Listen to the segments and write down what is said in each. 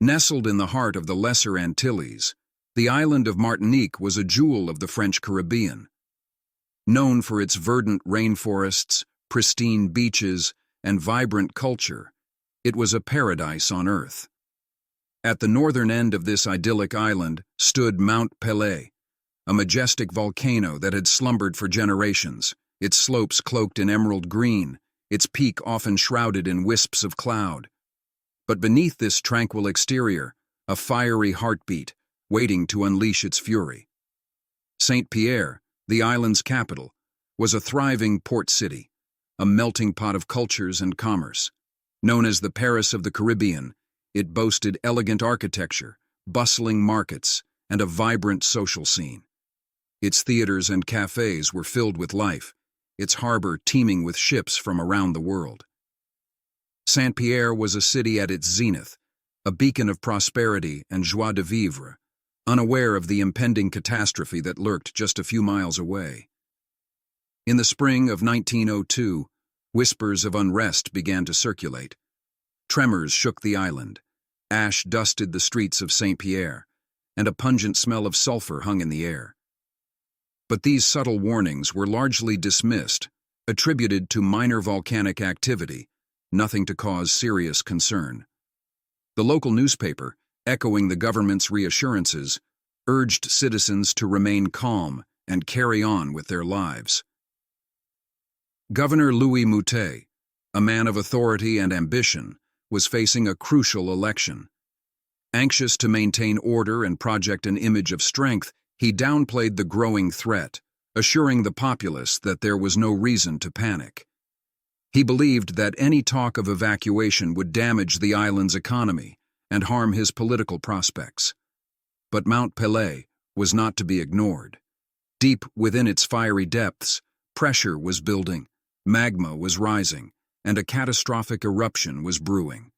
Nestled in the heart of the Lesser Antilles, the island of Martinique was a jewel of the French Caribbean. Known for its verdant rainforests, pristine beaches, and vibrant culture, it was a paradise on earth. At the northern end of this idyllic island stood Mount Pelée, a majestic volcano that had slumbered for generations, its slopes cloaked in emerald green, its peak often shrouded in wisps of cloud. But beneath this tranquil exterior, a fiery heartbeat, waiting to unleash its fury. Saint-Pierre, the island's capital, was a thriving port city, a melting pot of cultures and commerce. Known as the Paris of the Caribbean, it boasted elegant architecture, bustling markets, and a vibrant social scene. Its theaters and cafes were filled with life, its harbor teeming with ships from around the world. Saint-Pierre was a city at its zenith, a beacon of prosperity and joie de vivre, unaware of the impending catastrophe that lurked just a few miles away. In the spring of 1902, whispers of unrest began to circulate. Tremors shook the island, ash dusted the streets of Saint-Pierre, and a pungent smell of sulfur hung in the air. But these subtle warnings were largely dismissed, attributed to minor volcanic activity, nothing to cause serious concern. The local newspaper, echoing the government's reassurances, urged citizens to remain calm and carry on with their lives. Governor Louis Moutet, a man of authority and ambition, was facing a crucial election. Anxious to maintain order and project an image of strength, he downplayed the growing threat, assuring the populace that there was no reason to panic. He believed that any talk of evacuation would damage the island's economy and harm his political prospects. But Mount Pelée was not to be ignored. Deep within its fiery depths, pressure was building, magma was rising, and a catastrophic eruption was brewing.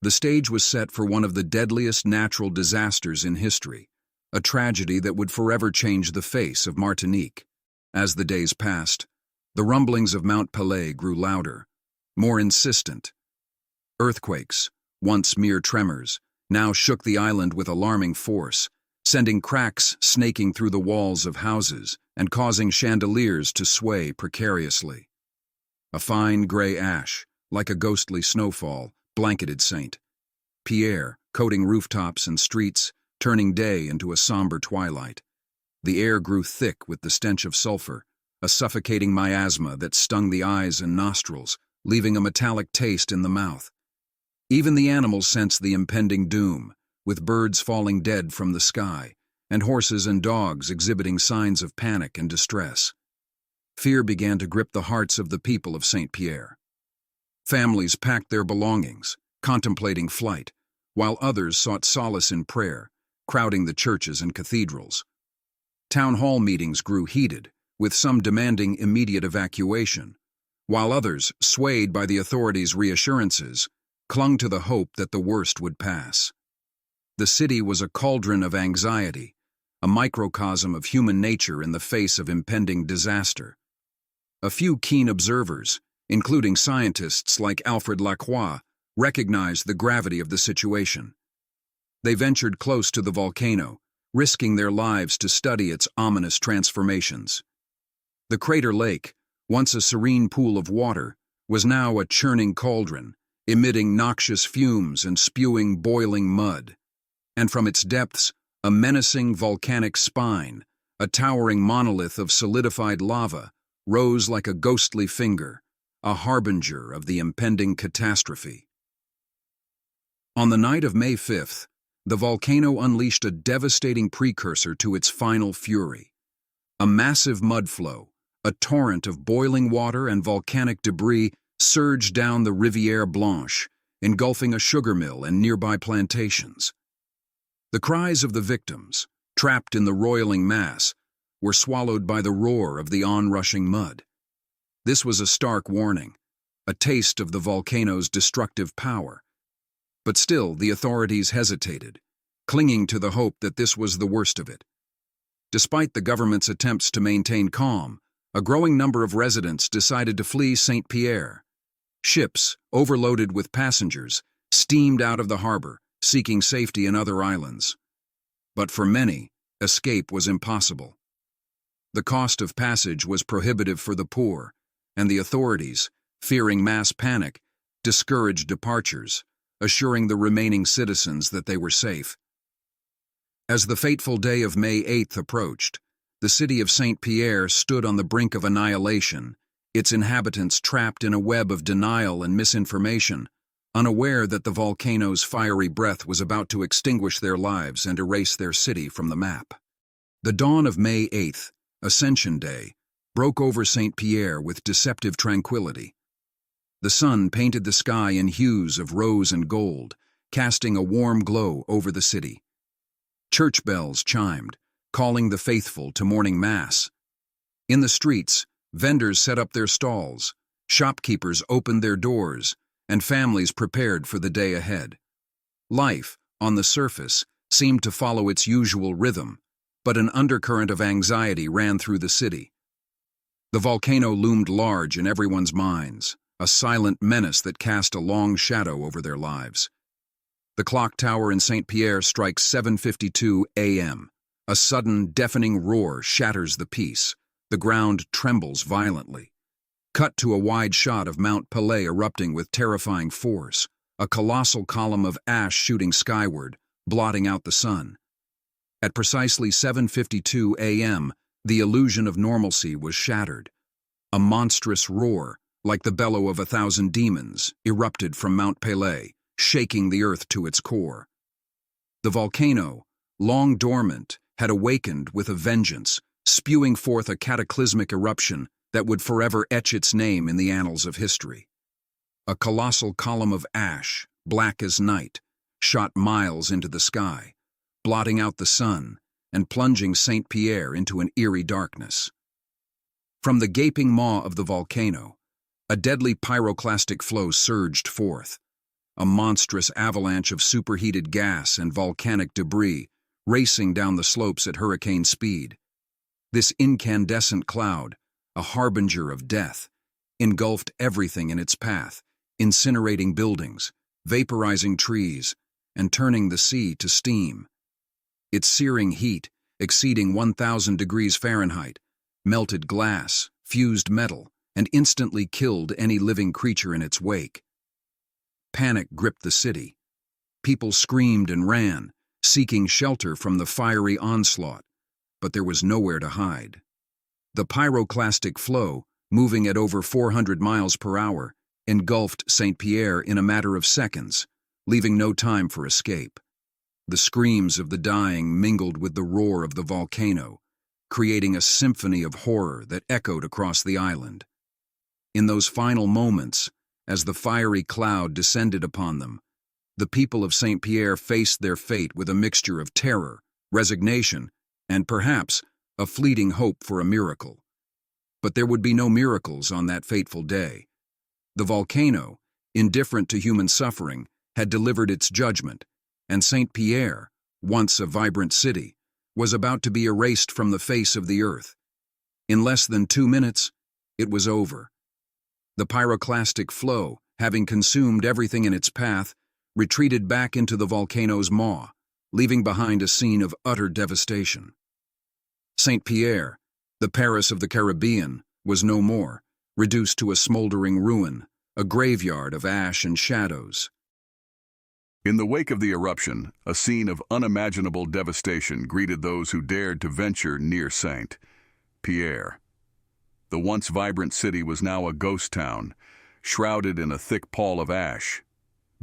The stage was set for one of the deadliest natural disasters in history, a tragedy that would forever change the face of Martinique. As the days passed, the rumblings of Mount Pelée grew louder, more insistent. Earthquakes, once mere tremors, now shook the island with alarming force, sending cracks snaking through the walls of houses and causing chandeliers to sway precariously. A fine gray ash, like a ghostly snowfall, blanketed Saint-Pierre, coating rooftops and streets, turning day into a somber twilight. The air grew thick with the stench of sulfur, a suffocating miasma that stung the eyes and nostrils, leaving a metallic taste in the mouth. Even the animals sensed the impending doom, with birds falling dead from the sky, and horses and dogs exhibiting signs of panic and distress. Fear began to grip the hearts of the people of Saint-Pierre. Families packed their belongings, contemplating flight, while others sought solace in prayer, crowding the churches and cathedrals. Town hall meetings grew heated, with some demanding immediate evacuation, while others, swayed by the authorities' reassurances, clung to the hope that the worst would pass. The city was a cauldron of anxiety, a microcosm of human nature in the face of impending disaster. A few keen observers, including scientists like Alfred Lacroix, recognized the gravity of the situation. They ventured close to the volcano, risking their lives to study its ominous transformations. The crater lake, once a serene pool of water, was now a churning cauldron, emitting noxious fumes and spewing boiling mud. And from its depths, a menacing volcanic spine, a towering monolith of solidified lava, rose like a ghostly finger, a harbinger of the impending catastrophe. On the night of May 5th, the volcano unleashed a devastating precursor to its final fury. A massive mudflow, a torrent of boiling water and volcanic debris surged down the Rivière Blanche, engulfing a sugar mill and nearby plantations. The cries of the victims, trapped in the roiling mass, were swallowed by the roar of the onrushing mud. This was a stark warning, a taste of the volcano's destructive power. But still, the authorities hesitated, clinging to the hope that this was the worst of it. Despite the government's attempts to maintain calm, a growing number of residents decided to flee Saint-Pierre. Ships, overloaded with passengers, steamed out of the harbor, seeking safety in other islands. But for many, escape was impossible. The cost of passage was prohibitive for the poor, and the authorities, fearing mass panic, discouraged departures, assuring the remaining citizens that they were safe. As the fateful day of May 8th approached, the city of Saint-Pierre stood on the brink of annihilation, its inhabitants trapped in a web of denial and misinformation, unaware that the volcano's fiery breath was about to extinguish their lives and erase their city from the map. The dawn of May 8th, Ascension Day, broke over Saint-Pierre with deceptive tranquility. The sun painted the sky in hues of rose and gold, casting a warm glow over the city. Church bells chimed, calling the faithful to morning mass. In the streets, vendors set up their stalls, shopkeepers opened their doors, and families prepared for the day ahead. Life, on the surface, seemed to follow its usual rhythm, but an undercurrent of anxiety ran through the city. The volcano loomed large in everyone's minds, a silent menace that cast a long shadow over their lives. The clock tower in Saint-Pierre strikes 7:52 a.m. A sudden, deafening roar shatters the peace. The ground trembles violently. Cut to a wide shot of Mount Pelée erupting with terrifying force, a colossal column of ash shooting skyward, blotting out the sun. At precisely 7:52 a.m., the illusion of normalcy was shattered. A monstrous roar, like the bellow of 1,000 demons, erupted from Mount Pelée, shaking the earth to its core. The volcano, long dormant, had awakened with a vengeance, spewing forth a cataclysmic eruption that would forever etch its name in the annals of history. A colossal column of ash, black as night, shot miles into the sky, blotting out the sun and plunging Saint-Pierre into an eerie darkness. From the gaping maw of the volcano, a deadly pyroclastic flow surged forth, a monstrous avalanche of superheated gas and volcanic debris racing down the slopes at hurricane speed. This incandescent cloud, a harbinger of death, engulfed everything in its path, incinerating buildings, vaporizing trees, and turning the sea to steam. Its searing heat, exceeding 1,000 degrees Fahrenheit, melted glass, fused metal, and instantly killed any living creature in its wake. Panic gripped the city. People screamed and ran, seeking shelter from the fiery onslaught, but there was nowhere to hide. The pyroclastic flow, moving at over 400 miles per hour, engulfed Saint-Pierre in a matter of seconds, leaving no time for escape. The screams of the dying mingled with the roar of the volcano, creating a symphony of horror that echoed across the island. In those final moments, as the fiery cloud descended upon them, the people of Saint-Pierre faced their fate with a mixture of terror, resignation, and perhaps a fleeting hope for a miracle. But there would be no miracles on that fateful day. The volcano, indifferent to human suffering, had delivered its judgment, and Saint-Pierre, once a vibrant city, was about to be erased from the face of the earth. In less than 2 minutes, it was over. The pyroclastic flow, having consumed everything in its path, retreated back into the volcano's maw, leaving behind a scene of utter devastation. Saint-Pierre, the Paris of the Caribbean, was no more, reduced to a smoldering ruin, a graveyard of ash and shadows. In the wake of the eruption, a scene of unimaginable devastation greeted those who dared to venture near Saint-Pierre. The once vibrant city was now a ghost town, shrouded in a thick pall of ash.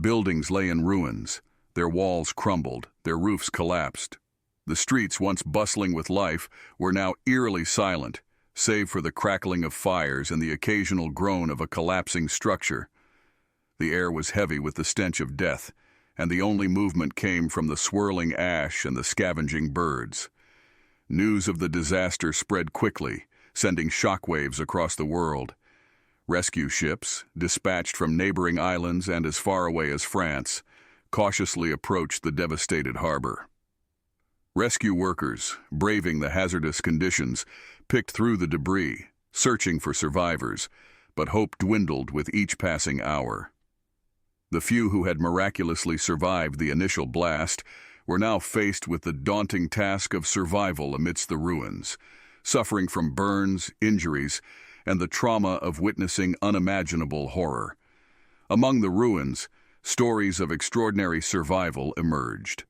Buildings lay in ruins, their walls crumbled, their roofs collapsed. The streets, once bustling with life, were now eerily silent, save for the crackling of fires and the occasional groan of a collapsing structure. The air was heavy with the stench of death, and the only movement came from the swirling ash and the scavenging birds. News of the disaster spread quickly, sending shockwaves across the world. Rescue ships, dispatched from neighboring islands and as far away as France, cautiously approached the devastated harbor. Rescue workers, braving the hazardous conditions, picked through the debris, searching for survivors, but hope dwindled with each passing hour. The few who had miraculously survived the initial blast were now faced with the daunting task of survival amidst the ruins, suffering from burns, injuries, and the trauma of witnessing unimaginable horror. Among the ruins, stories of extraordinary survival emerged.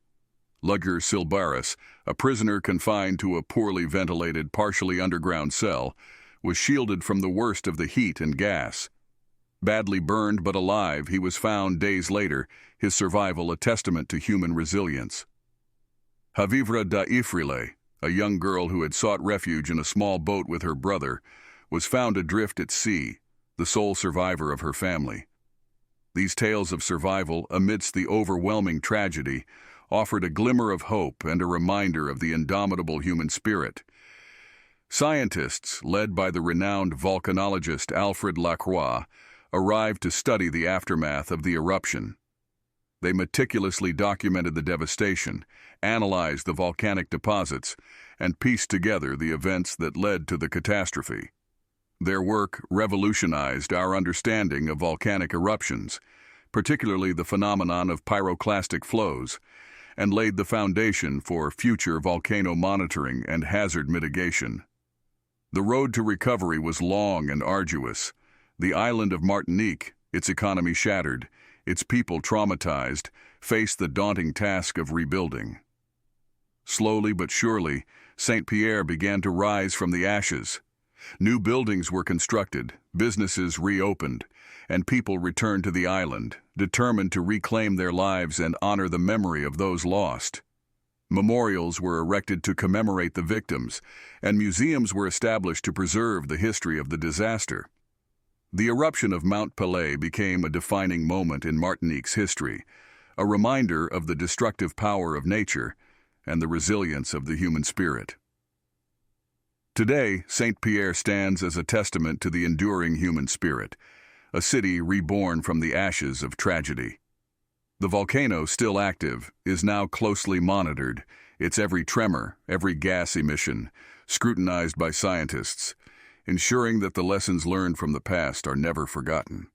Ludger Silbaris, a prisoner confined to a poorly ventilated, partially underground cell, was shielded from the worst of the heat and gas. Badly burned but alive, he was found days later, his survival a testament to human resilience. Havivra da Ifrile, a young girl who had sought refuge in a small boat with her brother, was found adrift at sea, the sole survivor of her family. These tales of survival, amidst the overwhelming tragedy, offered a glimmer of hope and a reminder of the indomitable human spirit. Scientists, led by the renowned volcanologist Alfred Lacroix, arrived to study the aftermath of the eruption. They meticulously documented the devastation, analyzed the volcanic deposits, and pieced together the events that led to the catastrophe. Their work revolutionized our understanding of volcanic eruptions, particularly the phenomenon of pyroclastic flows, and laid the foundation for future volcano monitoring and hazard mitigation. The road to recovery was long and arduous. The island of Martinique, its economy shattered, its people traumatized, faced the daunting task of rebuilding. Slowly but surely, Saint-Pierre began to rise from the ashes. New buildings were constructed, businesses reopened, and people returned to the island, determined to reclaim their lives and honor the memory of those lost. Memorials were erected to commemorate the victims, and museums were established to preserve the history of the disaster. The eruption of Mount Pelée became a defining moment in Martinique's history, a reminder of the destructive power of nature and the resilience of the human spirit. Today, Saint-Pierre stands as a testament to the enduring human spirit, a city reborn from the ashes of tragedy. The volcano, still active, is now closely monitored, its every tremor, every gas emission, scrutinized by scientists, ensuring that the lessons learned from the past are never forgotten.